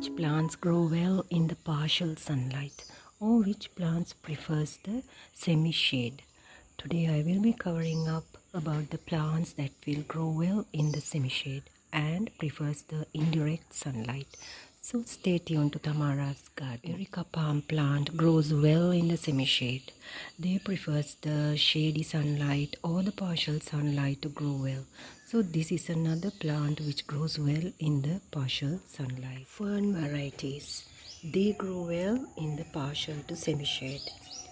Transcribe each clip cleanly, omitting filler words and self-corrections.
Which plants grow well in the partial sunlight, or which plants prefers the semi-shade? Today I will be covering up about the plants that will grow well in the semi-shade and prefers the indirect sunlight. So stay tuned to Tamara's garden. Erica palm plant grows well in the semi-shade. They prefers the shady sunlight or the partial sunlight to grow well. So this is another plant which grows well in the partial sunlight. Fern varieties. They grow well in the partial to semi-shade.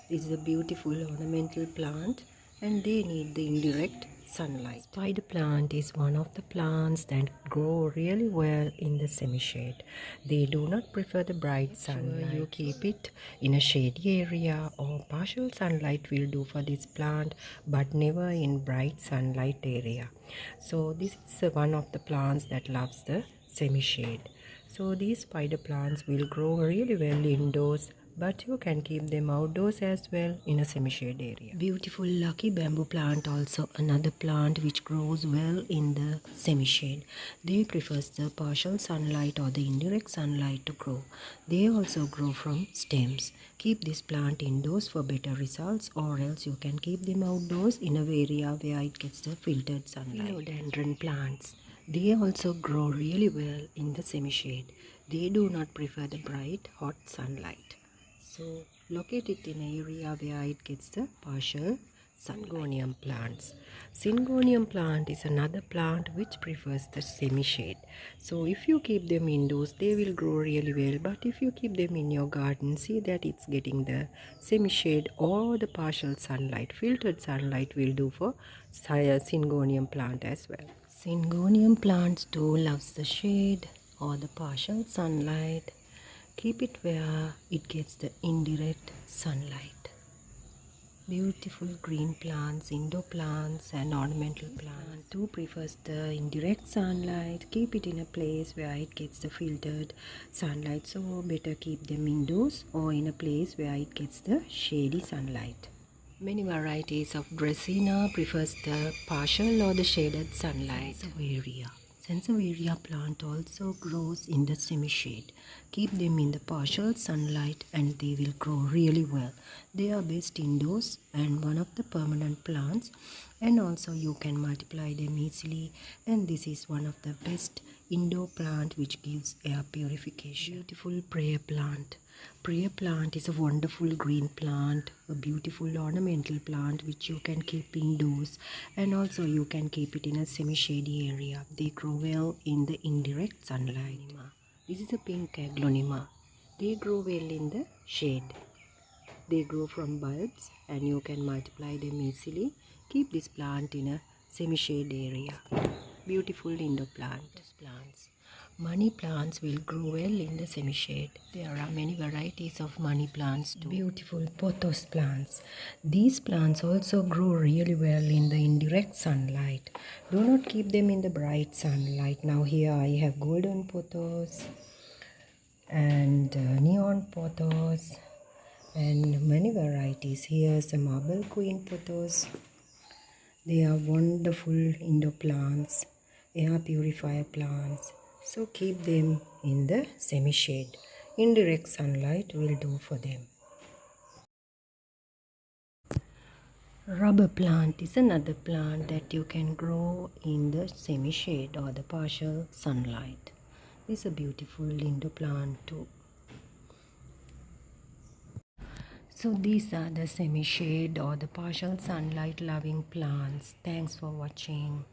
This is a beautiful ornamental plant and they need the indirect sunlight. Spider plant is one of the plants that grow really well in the semi-shade. They do not prefer the bright sunlight. You keep it in a shady area or partial sunlight will do for this plant, but never in bright sunlight area. So this is one of the plants that loves the semi-shade. So these spider plants will grow really well indoors, but you can keep them outdoors as well in a semi-shade area. Beautiful lucky bamboo plant, also another plant which grows well in the semi-shade. They prefers the partial sunlight or the indirect sunlight to grow. They also grow from stems. Keep this plant indoors for better results, or else you can keep them outdoors in a area where it gets the filtered sunlight. Philodendron plants. They also grow really well in the semi-shade. They do not prefer the bright hot sunlight. So locate it in an area where it gets the partial Syngonium plants. Syngonium plant is another plant which prefers the semi-shade. So if you keep them indoors, they will grow really well. But if you keep them in your garden, see that it's getting the semi-shade or the partial sunlight. Filtered sunlight will do for Syngonium plant as well. Syngonium plants too loves the shade or the partial sunlight. Keep it where it gets the indirect sunlight. Beautiful green plants, indoor plants and ornamental plants too prefers the indirect sunlight. Keep it in a place where it gets the filtered sunlight. So better keep them indoors or in a place where it gets the shady sunlight. Many varieties of Dracaena prefers the partial or the shaded sunlight. Sansevieria plant also grows in the semi-shade. Keep them in the partial sunlight and they will grow really well. They are best indoors and one of the permanent plants, and also you can multiply them easily, and this is one of the best indoor plant which gives air purification. Beautiful prayer plant. Prayer plant is a wonderful green plant, a beautiful ornamental plant which you can keep indoors, and also you can keep it in a semi-shady area. They grow well in the indirect sunlight. This is a pink Aglaonema. They grow well in the shade. They grow from bulbs and you can multiply them easily. Keep this plant in a semi-shade area. Beautiful indoor plants. Money plants will grow well in the semi-shade. There are many varieties of money plants too. Beautiful pothos plants. These plants also grow really well in the indirect sunlight. Do not keep them in the bright sunlight. Now here I have golden pothos and neon pothos and many varieties. Here's the marble queen pothos. They are wonderful indoor plants, air purifier plants. So keep them in the semi-shade. Indirect sunlight will do for them. Rubber plant is another plant that you can grow in the semi-shade or the partial sunlight. It's a beautiful indoor plant too. So these are the semi-shade or the partial sunlight loving plants. Thanks for watching.